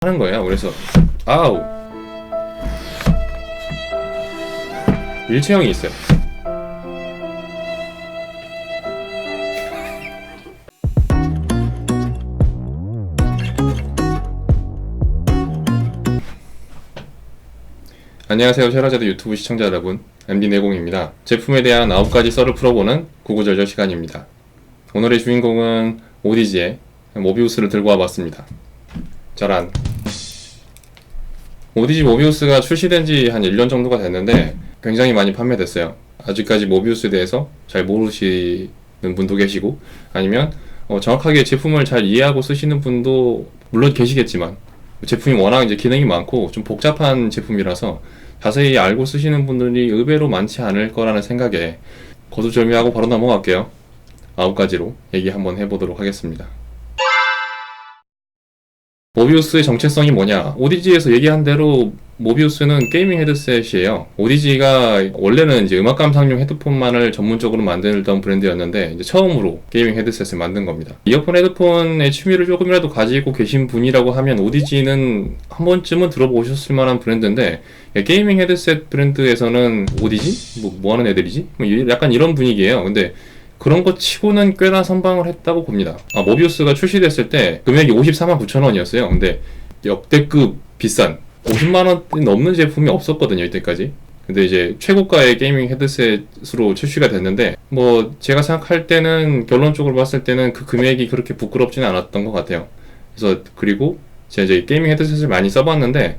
하는 거예요. 그래서 아우 일체형이 있어요. 안녕하세요. 쉐라제드 유튜브 시청자 여러분, MD내공입니다. 제품에 대한 9가지 썰을 풀어보는 구구절절 시간입니다. 오늘의 주인공은 오디지의 모비우스를 들고 와봤습니다. 짜란. 오디지 모비우스가 출시된 지 한 1년 정도가 됐는데 굉장히 많이 판매됐어요. 아직까지 모비우스에 대해서 잘 모르시는 분도 계시고, 아니면 정확하게 제품을 잘 이해하고 쓰시는 분도 물론 계시겠지만, 제품이 워낙 이제 기능이 많고 좀 복잡한 제품이라서 자세히 알고 쓰시는 분들이 의외로 많지 않을 거라는 생각에 거두절미하고 바로 넘어갈게요. 9가지로 얘기 한번 해보도록 하겠습니다. 모비우스의 정체성이 뭐냐? 오디지에서 얘기한 대로 모비우스는 게이밍 헤드셋이에요. 오디지가 원래는 이제 음악 감상용 헤드폰만을 전문적으로 만들던 브랜드였는데 이제 처음으로 게이밍 헤드셋을 만든 겁니다. 이어폰 헤드폰의 취미를 조금이라도 가지고 계신 분이라고 하면 오디지는 한 번쯤은 들어보셨을 만한 브랜드인데, 게이밍 헤드셋 브랜드에서는 오디지? 뭐 하는 애들이지? 약간 이런 분위기예요. 근데 그런 거 치고는 꽤나 선방을 했다고 봅니다. 모비우스가 출시됐을 때 금액이 549,000원이었어요. 근데 역대급 비싼 50만원 넘는 제품이 없었거든요, 이때까지. 근데 이제 최고가의 게이밍 헤드셋으로 출시가 됐는데, 뭐 제가 생각할 때는, 결론적으로 봤을 때는 그 금액이 그렇게 부끄럽지는 않았던 것 같아요. 그래서 그리고 제가 이제 게이밍 헤드셋을 많이 써봤는데,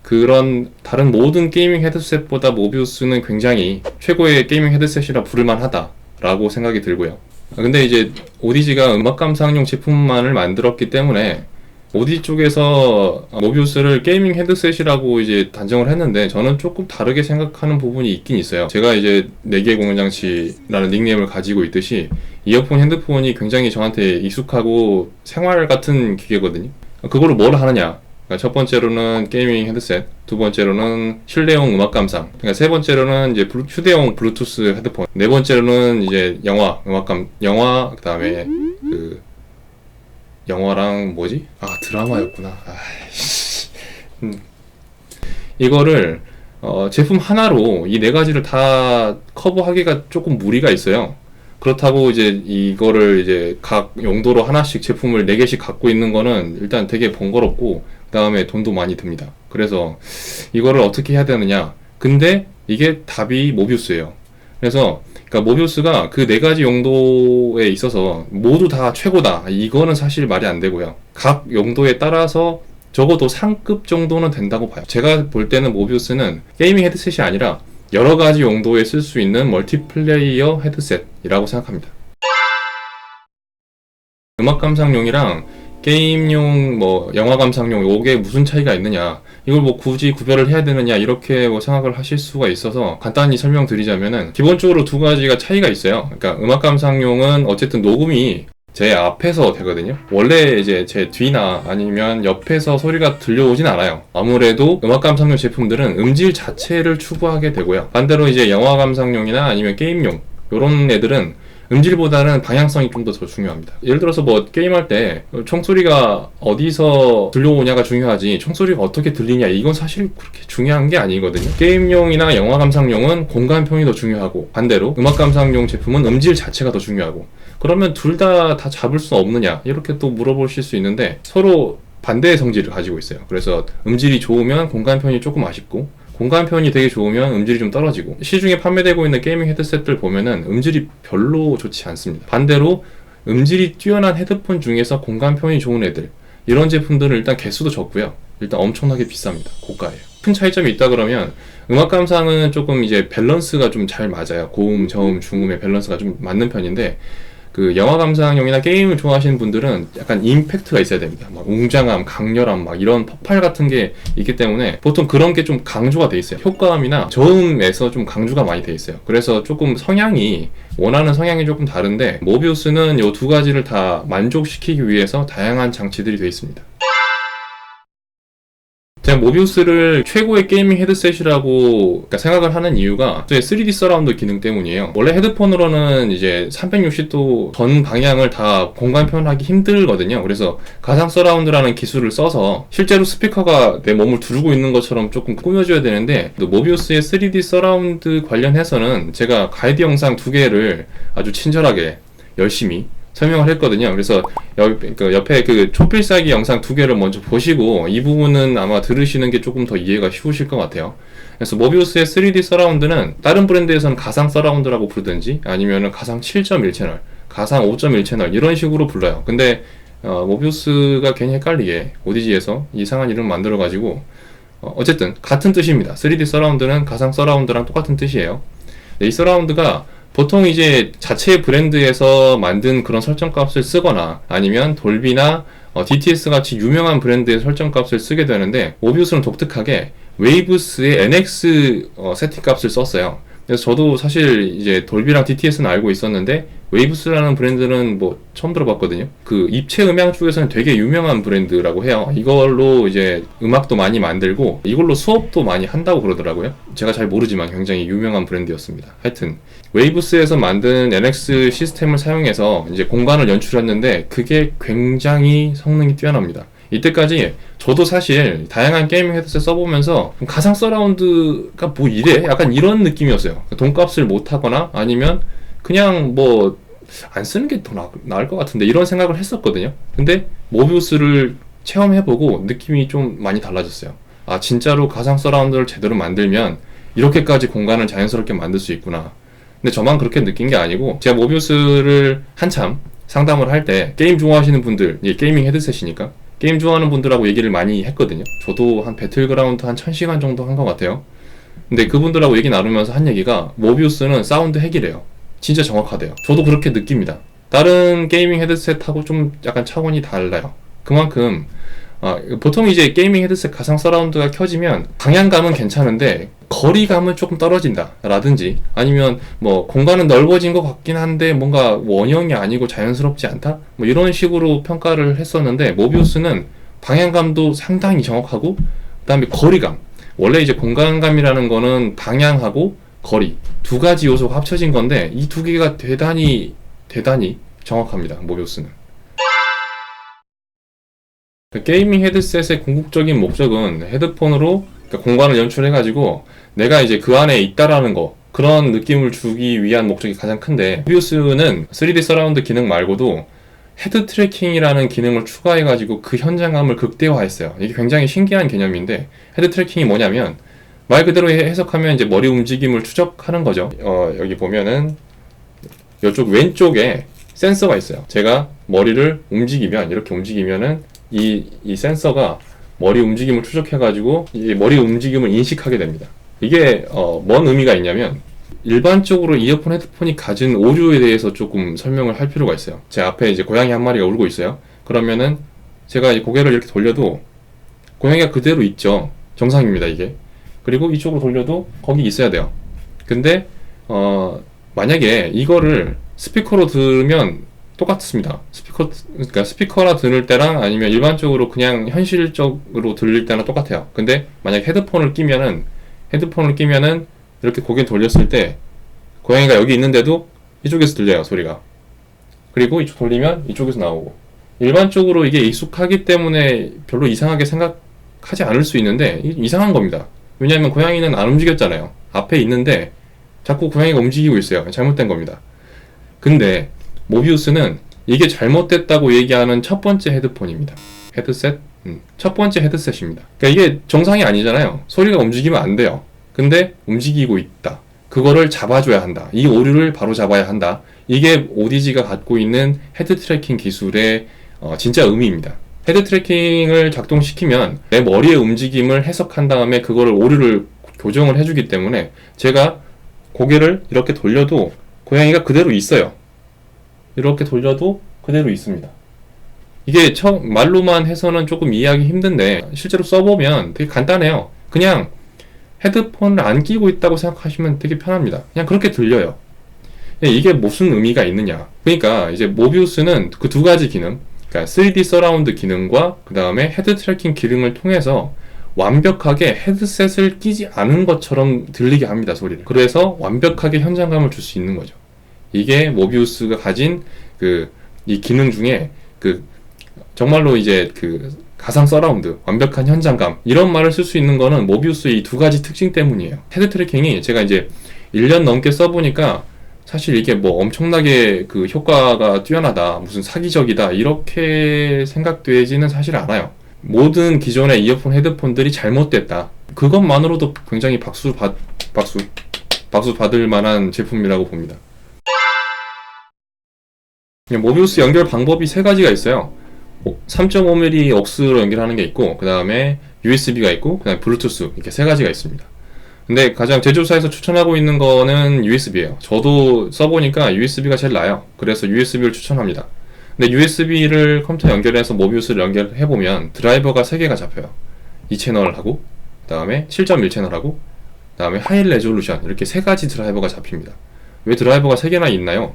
그런 다른 모든 게이밍 헤드셋보다 모비우스는 굉장히 최고의 게이밍 헤드셋이라 부를만 하다 라고 생각이 들고요. 근데 이제 오디지가 음악 감상용 제품만을 만들었기 때문에 오디지 쪽에서 모비우스를 게이밍 헤드셋이라고 이제 단정을 했는데, 저는 조금 다르게 생각하는 부분이 있긴 있어요. 제가 이제 4개 공연장치라는 닉네임을 가지고 있듯이 이어폰, 핸드폰이 굉장히 저한테 익숙하고 생활 같은 기계거든요. 그거를 뭘 하느냐? 그러니까 첫 번째로는 게이밍 헤드셋, 두 번째로는 실내용 음악 감상, 그러니까 세 번째로는 이제 휴대용 블루투스 헤드폰, 네 번째로는 이제 영화, 영화, 그다음에 영화랑 뭐지? 드라마였구나. 이거를 제품 하나로 이 네 가지를 다 커버하기가 조금 무리가 있어요. 그렇다고 이제 이거를 이제 각 용도로 하나씩 제품을 4개씩 갖고 있는 거는 일단 되게 번거롭고, 그 다음에 돈도 많이 듭니다. 그래서 이거를 어떻게 해야 되느냐. 근데 이게 답이 모비우스예요. 그래서 그러니까 모비우스가 그 4가지 용도에 있어서 모두 다 최고다, 이거는 사실 말이 안 되고요. 각 용도에 따라서 적어도 상급 정도는 된다고 봐요. 제가 볼 때는 모비우스는 게이밍 헤드셋이 아니라 여러 가지 용도에 쓸 수 있는 멀티플레이어 헤드셋이라고 생각합니다. 음악 감상용이랑 게임용, 영화 감상용, 요게 무슨 차이가 있느냐, 이걸 뭐 굳이 구별을 해야 되느냐, 이렇게 생각을 하실 수가 있어서 간단히 설명드리자면은, 기본적으로 2가지가 차이가 있어요. 그러니까 음악 감상용은 어쨌든 녹음이 제 앞에서 되거든요. 원래 이제 제 뒤나 아니면 옆에서 소리가 들려오진 않아요. 아무래도 음악 감상용 제품들은 음질 자체를 추구하게 되고요. 반대로 이제 영화 감상용이나 아니면 게임용, 요런 애들은 음질보다는 방향성이 좀 더 중요합니다. 예를 들어서 뭐 게임할 때 총소리가 어디서 들려오냐가 중요하지, 총소리가 어떻게 들리냐, 이건 사실 그렇게 중요한 게 아니거든요. 게임용이나 영화 감상용은 공간 편이 더 중요하고, 반대로 음악 감상용 제품은 음질 자체가 더 중요하고, 그러면 둘 다 잡을 수 없느냐, 이렇게 또 물어보실 수 있는데, 서로 반대의 성질을 가지고 있어요. 그래서 음질이 좋으면 공간 편이 조금 아쉽고, 공간 편이 되게 좋으면 음질이 좀 떨어지고, 시중에 판매되고 있는 게이밍 헤드셋들 보면은 음질이 별로 좋지 않습니다. 반대로 음질이 뛰어난 헤드폰 중에서 공간 편이 좋은 애들, 이런 제품들은 일단 개수도 적고요. 일단 엄청나게 비쌉니다. 고가예요. 큰 차이점이 있다 그러면, 음악 감상은 조금 이제 밸런스가 좀 잘 맞아요. 고음, 저음, 중음의 밸런스가 좀 맞는 편인데, 그 영화 감상용이나 게임을 좋아하시는 분들은 약간 임팩트가 있어야 됩니다. 막 웅장함, 강렬함, 막 이런 폭발 같은 게 있기 때문에 보통 그런 게 좀 강조가 돼 있어요. 효과음이나 저음에서 좀 강조가 많이 돼 있어요. 그래서 조금 원하는 성향이 조금 다른데, 모비우스는 이 2가지를 다 만족시키기 위해서 다양한 장치들이 돼 있습니다. 제가 모비우스를 최고의 게이밍 헤드셋이라고 그러니까 생각을 하는 이유가 3D 서라운드 기능 때문이에요. 원래 헤드폰으로는 이제 360도 전 방향을 다 공간 표현하기 힘들거든요. 그래서 가상 서라운드라는 기술을 써서 실제로 스피커가 내 몸을 두르고 있는 것처럼 조금 꾸며줘야 되는데, 또 모비우스의 3D 서라운드 관련해서는 제가 가이드 영상 2개를 아주 친절하게 열심히 설명을 했거든요. 그래서 옆에 그 초필살기 영상 2개를 먼저 보시고 이 부분은 아마 들으시는 게 조금 더 이해가 쉬우실 것 같아요. 그래서 모비우스의 3D 서라운드는 다른 브랜드에서는 가상 서라운드라고 부르든지 아니면은 가상 7.1 채널, 가상 5.1 채널 이런 식으로 불러요. 근데 모비우스가 괜히 헷갈리게 오디지에서 이상한 이름 만들어가지고 어쨌든 같은 뜻입니다. 3D 서라운드는 가상 서라운드랑 똑같은 뜻이에요. 이 서라운드가 보통 이제 자체 브랜드에서 만든 그런 설정값을 쓰거나 아니면 돌비나 DTS 같이 유명한 브랜드의 설정값을 쓰게 되는데, 모비우스는 독특하게 웨이브스의 NX 세팅값을 썼어요. 그래서 저도 사실 이제 돌비랑 DTS는 알고 있었는데 웨이브스라는 브랜드는 뭐 처음 들어봤거든요. 그 입체 음향 쪽에서는 되게 유명한 브랜드라고 해요. 이걸로 이제 음악도 많이 만들고 이걸로 수업도 많이 한다고 그러더라고요. 제가 잘 모르지만 굉장히 유명한 브랜드였습니다. 하여튼 웨이브스에서 만든 NX 시스템을 사용해서 이제 공간을 연출했는데 그게 굉장히 성능이 뛰어납니다. 이때까지 저도 사실 다양한 게이밍 헤드셋 써보면서 가상 서라운드가 뭐 이래? 약간 이런 느낌이었어요. 돈값을 못하거나 아니면 그냥 뭐 안 쓰는 게 더 나을 것 같은데 이런 생각을 했었거든요. 근데 모비우스를 체험해보고 느낌이 좀 많이 달라졌어요. 아, 진짜로 가상 서라운드를 제대로 만들면 이렇게까지 공간을 자연스럽게 만들 수 있구나. 근데 저만 그렇게 느낀 게 아니고, 제가 모비우스를 한참 상담을 할 때 게임 좋아하시는 분들, 게이밍 헤드셋이니까 게임 좋아하는 분들하고 얘기를 많이 했거든요. 저도 한 배틀그라운드 한 1000시간 정도 한 것 같아요. 근데 그분들하고 얘기 나누면서 한 얘기가 모비우스는 사운드 핵이래요. 진짜 정확하대요. 저도 그렇게 느낍니다. 다른 게이밍 헤드셋하고 좀 약간 차원이 달라요. 그만큼 보통 이제 게이밍 헤드셋 가상 서라운드가 켜지면 방향감은 괜찮은데 거리감은 조금 떨어진다 라든지, 아니면 뭐 공간은 넓어진 것 같긴 한데 뭔가 원형이 아니고 자연스럽지 않다, 뭐 이런 식으로 평가를 했었는데, 모비우스는 방향감도 상당히 정확하고 그 다음에 거리감, 원래 이제 공간감이라는 거는 방향하고 거리 두 가지 요소가 합쳐진 건데 이 두 개가 대단히 정확합니다. 모비우스는. 게이밍 헤드셋의 궁극적인 목적은 헤드폰으로 공간을 연출해가지고 내가 이제 그 안에 있다라는 거, 그런 느낌을 주기 위한 목적이 가장 큰데, 모비우스는 3D 서라운드 기능 말고도 헤드 트래킹이라는 기능을 추가해가지고 그 현장감을 극대화했어요. 이게 굉장히 신기한 개념인데, 헤드 트래킹이 뭐냐면 말 그대로 해석하면 이제 머리 움직임을 추적하는 거죠. 여기 보면은 이쪽 왼쪽에 센서가 있어요. 제가 머리를 움직이면, 이렇게 움직이면은 이 센서가 머리 움직임을 추적해가지고 이 머리 움직임을 인식하게 됩니다. 이게 뭔 의미가 있냐면, 일반적으로 이어폰 헤드폰이 가진 오류에 대해서 조금 설명을 할 필요가 있어요. 제 앞에 이제 고양이 한 마리가 울고 있어요. 그러면은 제가 이 고개를 이렇게 돌려도 고양이가 그대로 있죠. 정상입니다, 이게. 그리고 이쪽으로 돌려도 거기 있어야 돼요. 근데 만약에 이거를 스피커로 들으면 똑같습니다. 그러니까 스피커라 들을 때랑 아니면 일반적으로 그냥 현실적으로 들릴 때랑 똑같아요. 근데 만약 헤드폰을 끼면은 이렇게 고개 돌렸을 때 고양이가 여기 있는데도 이쪽에서 들려요, 소리가. 그리고 이쪽 돌리면 이쪽에서 나오고. 일반적으로 이게 익숙하기 때문에 별로 이상하게 생각하지 않을 수 있는데 이상한 겁니다. 왜냐하면 고양이는 안 움직였잖아요. 앞에 있는데 자꾸 고양이가 움직이고 있어요. 잘못된 겁니다. 근데 모비우스는 이게 잘못됐다고 얘기하는 첫 번째 헤드폰입니다. 헤드셋? 첫 번째 헤드셋입니다. 그러니까 이게 정상이 아니잖아요. 소리가 움직이면 안 돼요. 근데 움직이고 있다. 그거를 잡아줘야 한다. 이 오류를 바로 잡아야 한다. 이게 오디지가 갖고 있는 헤드 트래킹 기술의 진짜 의미입니다. 헤드 트래킹을 작동시키면 내 머리의 움직임을 해석한 다음에 그거를 오류를 교정을 해주기 때문에 제가 고개를 이렇게 돌려도 고양이가 그대로 있어요. 이렇게 돌려도 그대로 있습니다. 이게 말로만 해서는 조금 이해하기 힘든데 실제로 써보면 되게 간단해요. 그냥 헤드폰을 안 끼고 있다고 생각하시면 되게 편합니다. 그냥 그렇게 들려요. 이게 무슨 의미가 있느냐. 그러니까 이제 모비우스는 그 두 가지 기능, 그러니까 3D 서라운드 기능과 그 다음에 헤드 트래킹 기능을 통해서 완벽하게 헤드셋을 끼지 않은 것처럼 들리게 합니다, 소리를. 그래서 완벽하게 현장감을 줄 수 있는 거죠. 이게 모비우스가 가진 이 기능 중에 정말로 이제 가상 서라운드, 완벽한 현장감, 이런 말을 쓸 수 있는 거는 모비우스의 이 두 가지 특징 때문이에요. 헤드 트래킹이 제가 이제 1년 넘게 써보니까 사실 이게 뭐 엄청나게 효과가 뛰어나다, 무슨 사기적이다, 이렇게 생각되지는 사실 않아요. 모든 기존의 이어폰 헤드폰들이 잘못됐다. 그것만으로도 굉장히 박수 받을 만한 제품이라고 봅니다. 모비우스 연결 방법이 세 가지가 있어요. 3.5mm 억스로 연결하는 게 있고, 그 다음에 USB가 있고, 그 다음에 블루투스, 이렇게 세 가지가 있습니다. 근데 가장 제조사에서 추천하고 있는 거는 USB예요. 저도 써보니까 USB가 제일 나아요. 그래서 USB를 추천합니다. 근데 USB를 컴퓨터 연결해서 모비우스를 연결해보면 드라이버가 3개가 잡혀요. 2채널하고, 그 다음에 7.1채널하고, 그 다음에 하이 레졸루션, 이렇게 3가지 드라이버가 잡힙니다. 왜 드라이버가 3개나 있나요?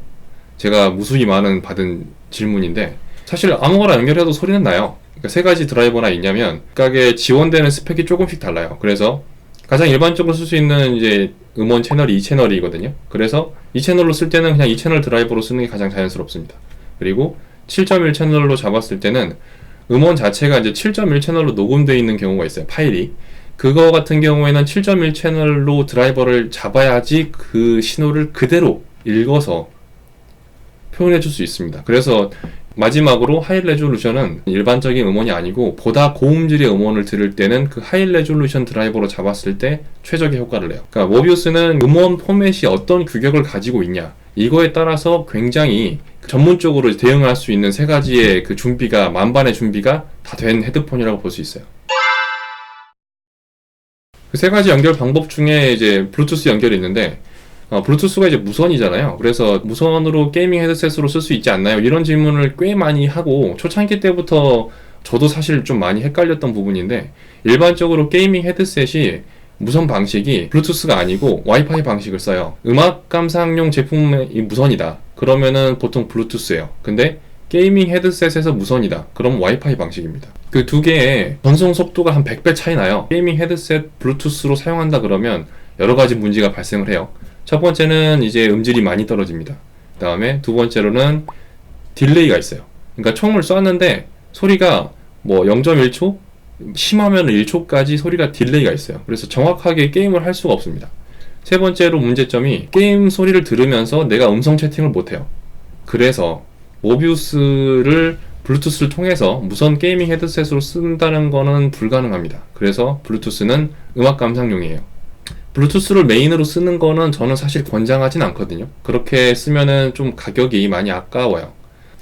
제가 무수히 많은 받은 질문인데, 사실 아무거나 연결해도 소리는 나요. 그러니까 3가지 드라이버나 있냐면 각각의 지원되는 스펙이 조금씩 달라요. 그래서 가장 일반적으로 쓸 수 있는 이제 음원 채널이 2채널이거든요. 그래서 2채널로 쓸 때는 그냥 2채널 드라이버로 쓰는 게 가장 자연스럽습니다. 그리고 7.1 채널로 잡았을 때는 음원 자체가 이제 7.1 채널로 녹음되어 있는 경우가 있어요. 파일이. 그거 같은 경우에는 7.1 채널로 드라이버를 잡아야지 그 신호를 그대로 읽어서 표현해 줄 수 있습니다. 그래서 마지막으로 하이 레졸루션은 일반적인 음원이 아니고 보다 고음질의 음원을 들을 때는 그 하이 레졸루션 드라이버로 잡았을 때 최적의 효과를 내요. 그러니까 모비우스는 음원 포맷이 어떤 규격을 가지고 있냐, 이거에 따라서 굉장히 전문적으로 대응할 수 있는 3가지의 준비가, 만반의 준비가 다 된 헤드폰이라고 볼 수 있어요. 그 3가지 연결 방법 중에 이제 블루투스 연결이 있는데, 블루투스가 이제 무선이잖아요. 그래서 무선으로 게이밍 헤드셋으로 쓸 수 있지 않나요? 이런 질문을 꽤 많이 하고, 초창기 때부터 저도 사실 좀 많이 헷갈렸던 부분인데, 일반적으로 게이밍 헤드셋이 무선 방식이 블루투스가 아니고 와이파이 방식을 써요. 음악 감상용 제품이 무선이다, 그러면은 보통 블루투스예요. 근데 게이밍 헤드셋에서 무선이다, 그럼 와이파이 방식입니다. 그 두 개의 전송 속도가 한 100배 차이 나요. 게이밍 헤드셋 블루투스로 사용한다 그러면 여러 가지 문제가 발생을 해요. 첫 번째는 이제 음질이 많이 떨어집니다. 그 다음에 두 번째로는 딜레이가 있어요. 그러니까 총을 쐈는데 소리가 뭐 0.1초? 심하면 1초까지 소리가 딜레이가 있어요. 그래서 정확하게 게임을 할 수가 없습니다. 세 번째로 문제점이 게임 소리를 들으면서 내가 음성 채팅을 못해요. 그래서 모비우스를 블루투스를 통해서 무선 게이밍 헤드셋으로 쓴다는 거는 불가능합니다. 그래서 블루투스는 음악 감상용이에요. 블루투스를 메인으로 쓰는 거는 저는 사실 권장하진 않거든요. 그렇게 쓰면은 좀 가격이 많이 아까워요.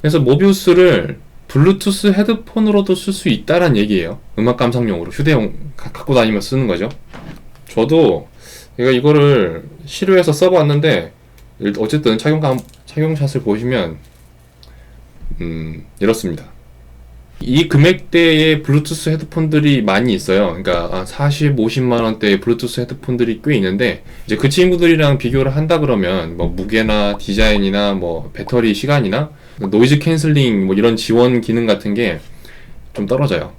그래서 모비우스를 블루투스 헤드폰으로도 쓸 수 있다란 얘기예요. 음악 감상용으로 휴대용 갖고 다니면서 쓰는 거죠. 저도 이거를 실효해서 써봤는데, 어쨌든 착용샷을 보시면 이렇습니다. 이 금액대의 블루투스 헤드폰들이 많이 있어요. 그러니까 40, 50만 원대의 블루투스 헤드폰들이 꽤 있는데, 이제 그 친구들이랑 비교를 한다 그러면 뭐 무게나 디자인이나 뭐 배터리 시간이나 노이즈 캔슬링 뭐 이런 지원 기능 같은 게 좀 떨어져요.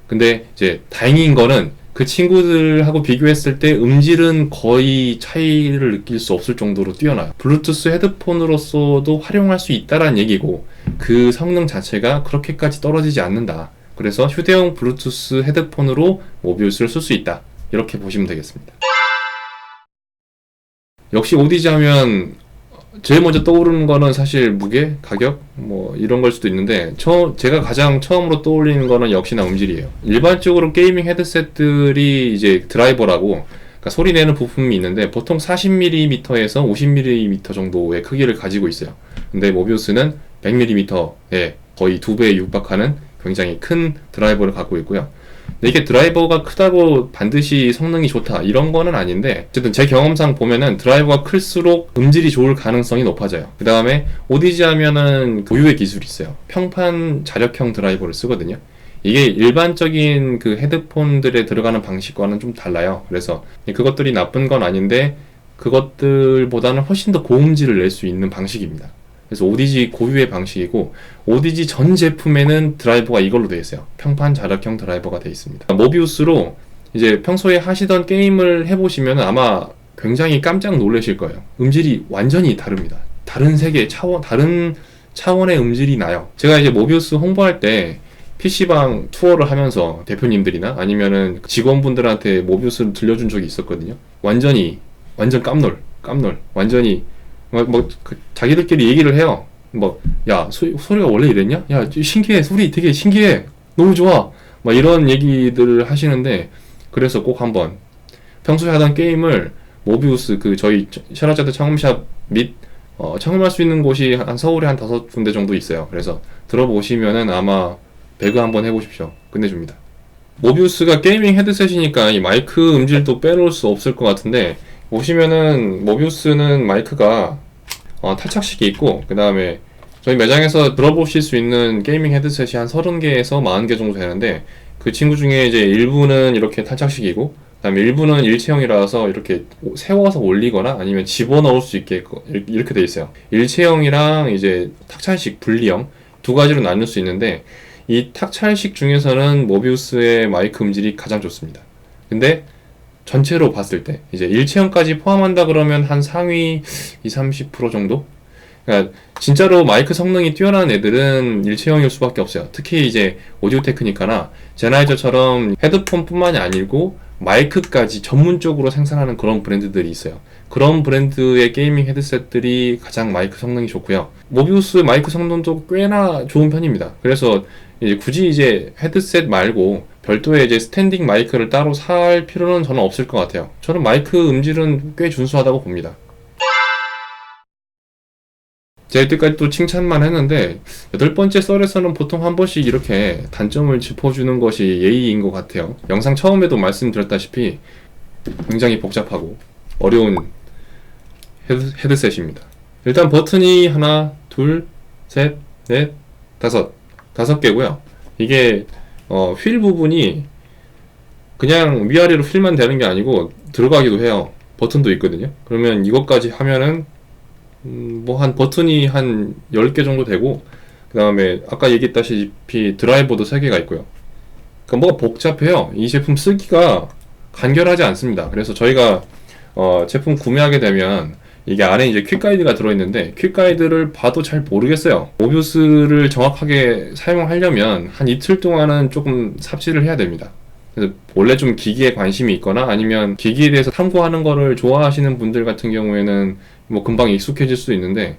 근데 이제 다행인 거는 그 친구들하고 비교했을 때 음질은 거의 차이를 느낄 수 없을 정도로 뛰어나요. 블루투스 헤드폰으로서도 활용할 수 있다란 얘기고, 그 성능 자체가 그렇게까지 떨어지지 않는다. 그래서 휴대용 블루투스 헤드폰으로 모비우스를 쓸 수 있다, 이렇게 보시면 되겠습니다. 역시 오디지 하면 제일 먼저 떠오르는 거는 사실 무게, 가격 뭐 이런 걸 수도 있는데, 제가 가장 처음으로 떠올리는 거는 역시나 음질이에요. 일반적으로 게이밍 헤드셋들이 이제 드라이버라고, 그러니까 소리 내는 부품이 있는데 보통 40mm에서 50mm 정도의 크기를 가지고 있어요. 근데 모비우스는 100mm에 거의 2배에 육박하는 굉장히 큰 드라이버를 갖고 있고요. 근데 이게 드라이버가 크다고 반드시 성능이 좋다, 이런 거는 아닌데, 어쨌든 제 경험상 보면은 드라이버가 클수록 음질이 좋을 가능성이 높아져요. 그 다음에 오디지 하면은 고유의 기술이 있어요. 평판 자력형 드라이버를 쓰거든요. 이게 일반적인 그 헤드폰들에 들어가는 방식과는 좀 달라요. 그래서 그것들이 나쁜 건 아닌데, 그것들보다는 훨씬 더 고음질을 낼 수 있는 방식입니다. 그래서 오디지 고유의 방식이고, 오디지 전 제품에는 드라이버가 이걸로 되어 있어요. 평판 자력형 드라이버가 되어 있습니다. 모비우스로 이제 평소에 하시던 게임을 해보시면 아마 굉장히 깜짝 놀라실 거예요. 음질이 완전히 다릅니다. 다른 세계 다른 차원의 음질이 나요. 제가 이제 모비우스 홍보할 때 PC방 투어를 하면서 대표님들이나 아니면은 직원분들한테 모비우스를 들려준 적이 있었거든요. 완전 깜놀. 완전히 자기들끼리 얘기를 해요. 야, 소리가 원래 이랬냐? 야, 신기해. 소리 되게 신기해. 너무 좋아. 이런 얘기들을 하시는데, 그래서 꼭 한번 평소에 하던 게임을 모비우스 저희 샤라자드 창업샵 및 창업할 수 있는 곳이 서울에 한 5군데 정도 있어요. 그래서 들어보시면은 아마 배그 한번 해보십시오. 끝내줍니다. 모비우스가 게이밍 헤드셋이니까 이 마이크 음질도 빼놓을 수 없을 것 같은데, 보시면은 모비우스는 마이크가 탈착식이 있고, 그 다음에 저희 매장에서 들어보실 수 있는 게이밍 헤드셋이 한 30개에서 40개 정도 되는데, 그 친구 중에 이제 일부는 이렇게 탈착식이고, 그 다음에 일부는 일체형이라서 이렇게 세워서 올리거나 아니면 집어넣을 수 있게 이렇게 돼 있어요. 일체형이랑 이제 탁찰식 분리형 두 가지로 나눌 수 있는데, 이 탁찰식 중에서는 모비우스의 마이크 음질이 가장 좋습니다. 근데 전체로 봤을 때 이제 일체형까지 포함한다 그러면 한 상위 20-30% 정도? 그러니까 진짜로 마이크 성능이 뛰어난 애들은 일체형일 수밖에 없어요. 특히 이제 오디오 테크니카나 제나이저처럼 헤드폰뿐만이 아니고 마이크까지 전문적으로 생산하는 그런 브랜드들이 있어요. 그런 브랜드의 게이밍 헤드셋들이 가장 마이크 성능이 좋고요. 모비우스 마이크 성능도 꽤나 좋은 편입니다. 그래서 이제 굳이 이제 헤드셋 말고 별도의 이제 스탠딩 마이크를 따로 살 필요는 저는 없을 것 같아요. 저는 마이크 음질은 꽤 준수하다고 봅니다. 제가 이때까지 또 칭찬만 했는데 8번째 썰에서는 보통 한 번씩 이렇게 단점을 짚어주는 것이 예의인 것 같아요. 영상 처음에도 말씀드렸다시피 굉장히 복잡하고 어려운 헤드셋입니다. 일단 버튼이 하나, 둘, 셋, 넷, 다섯 개고요. 이게 휠 부분이 그냥 위아래로 휠만 되는 게 아니고 들어가기도 해요. 버튼도 있거든요. 그러면 이것까지 하면은 한 버튼이 한 10개 정도 되고, 그 다음에 아까 얘기했다시피 드라이버도 3개가 있고요. 그러니까 뭐가 복잡해요. 이 제품 쓰기가 간결하지 않습니다. 그래서 저희가 제품 구매하게 되면 이게 안에 이제 퀵 가이드가 들어있는데 퀵 가이드를 봐도 잘 모르겠어요. 모비우스를 정확하게 사용하려면 한 이틀 동안은 조금 삽질을 해야 됩니다. 그래서 원래 좀 기기에 관심이 있거나 아니면 기기에 대해서 탐구하는 거를 좋아하시는 분들 같은 경우에는 금방 익숙해질 수도 있는데,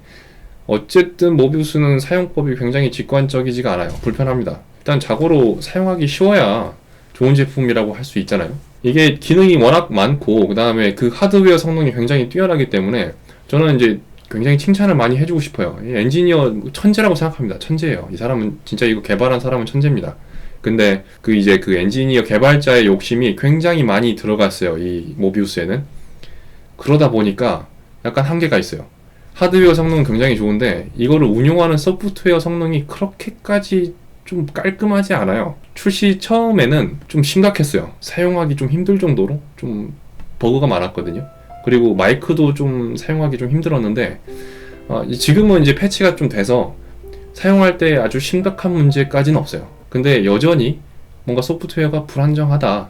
어쨌든 모비우스는 사용법이 굉장히 직관적이지가 않아요. 불편합니다. 일단 자고로 사용하기 쉬워야 좋은 제품이라고 할 수 있잖아요. 이게 기능이 워낙 많고 그 다음에 그 하드웨어 성능이 굉장히 뛰어나기 때문에 저는 이제 굉장히 칭찬을 많이 해주고 싶어요. 엔지니어 천재라고 생각합니다. 천재예요. 이 사람은 진짜 이거 개발한 사람은 천재입니다. 근데 그 엔지니어 개발자의 욕심이 굉장히 많이 들어갔어요. 이 모비우스에는. 그러다 보니까 약간 한계가 있어요. 하드웨어 성능은 굉장히 좋은데 이거를 운용하는 소프트웨어 성능이 그렇게까지 좀 깔끔하지 않아요. 출시 처음에는 좀 심각했어요. 사용하기 좀 힘들 정도로 좀 버그가 많았거든요. 그리고 마이크도 좀 사용하기 좀 힘들었는데 지금은 이제 패치가 좀 돼서 사용할 때 아주 심각한 문제까지는 없어요. 근데 여전히 뭔가 소프트웨어가 불안정하다,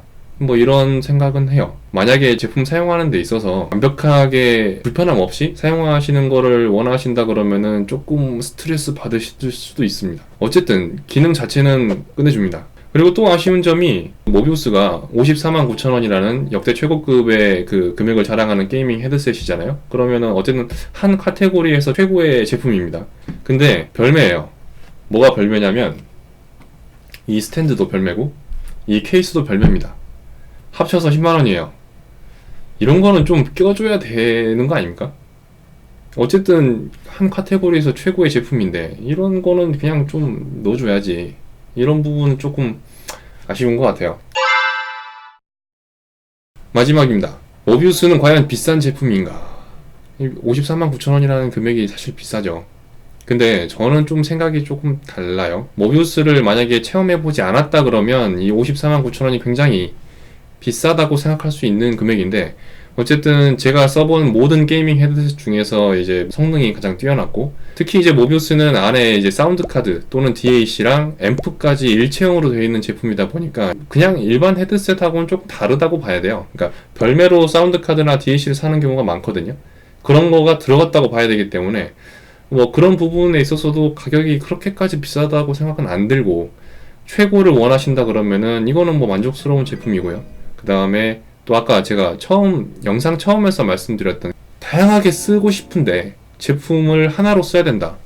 이런 생각은 해요. 만약에 제품 사용하는 데 있어서 완벽하게 불편함 없이 사용하시는 거를 원하신다 그러면은 조금 스트레스 받으실 수도 있습니다. 어쨌든 기능 자체는 끝내줍니다. 그리고 또 아쉬운 점이 모비우스가 549,000원이라는 역대 최고급의 그 금액을 자랑하는 게이밍 헤드셋이잖아요. 그러면은 어쨌든 한 카테고리에서 최고의 제품입니다. 근데 별매예요. 뭐가 별매냐면 이 스탠드도 별매고 이 케이스도 별매입니다. 합쳐서 10만원이에요. 이런 거는 좀 껴줘야 되는 거 아닙니까? 어쨌든 한 카테고리에서 최고의 제품인데 이런 거는 그냥 좀 넣어줘야지. 이런 부분은 조금 아쉬운 것 같아요. 마지막입니다. 모비우스는 과연 비싼 제품인가? 539,000원이라는 금액이 사실 비싸죠. 근데 저는 좀 생각이 조금 달라요. 모비우스를 만약에 체험해보지 않았다 그러면 이 549,000원이 굉장히 비싸다고 생각할 수 있는 금액인데, 어쨌든 제가 써본 모든 게이밍 헤드셋 중에서 이제 성능이 가장 뛰어났고, 특히 이제 모비우스는 안에 이제 사운드 카드 또는 DAC랑 앰프까지 일체형으로 되어 있는 제품이다 보니까 그냥 일반 헤드셋하고는 조금 다르다고 봐야 돼요. 그러니까 별매로 사운드 카드나 DAC를 사는 경우가 많거든요. 그런 거가 들어갔다고 봐야 되기 때문에 뭐 그런 부분에 있어서도 가격이 그렇게까지 비싸다고 생각은 안 들고, 최고를 원하신다 그러면은 이거는 뭐 만족스러운 제품이고요. 그 다음에 또 아까 제가 영상 처음에서 말씀드렸던, 다양하게 쓰고 싶은데 제품을 하나로 써야 된다,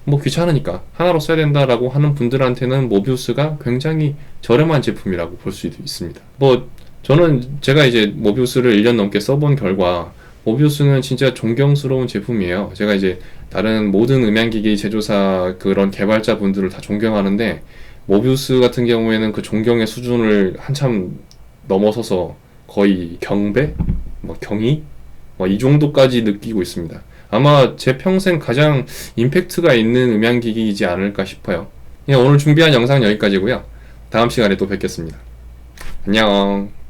뭐 귀찮으니까 하나로 써야 된다라고 하는 분들한테는 모비우스가 굉장히 저렴한 제품이라고 볼 수 있습니다. 뭐 저는 제가 이제 모비우스를 1년 넘게 써본 결과 모비우스는 진짜 존경스러운 제품이에요. 제가 이제 다른 모든 음향기기 제조사 그런 개발자 분들을 다 존경하는데, 모비우스 같은 경우에는 그 존경의 수준을 한참 넘어서서 거의 경배? 뭐 경의? 뭐 이 정도까지 느끼고 있습니다. 아마 제 평생 가장 임팩트가 있는 음향기기이지 않을까 싶어요. 오늘 준비한 영상 여기까지고요. 다음 시간에 또 뵙겠습니다. 안녕.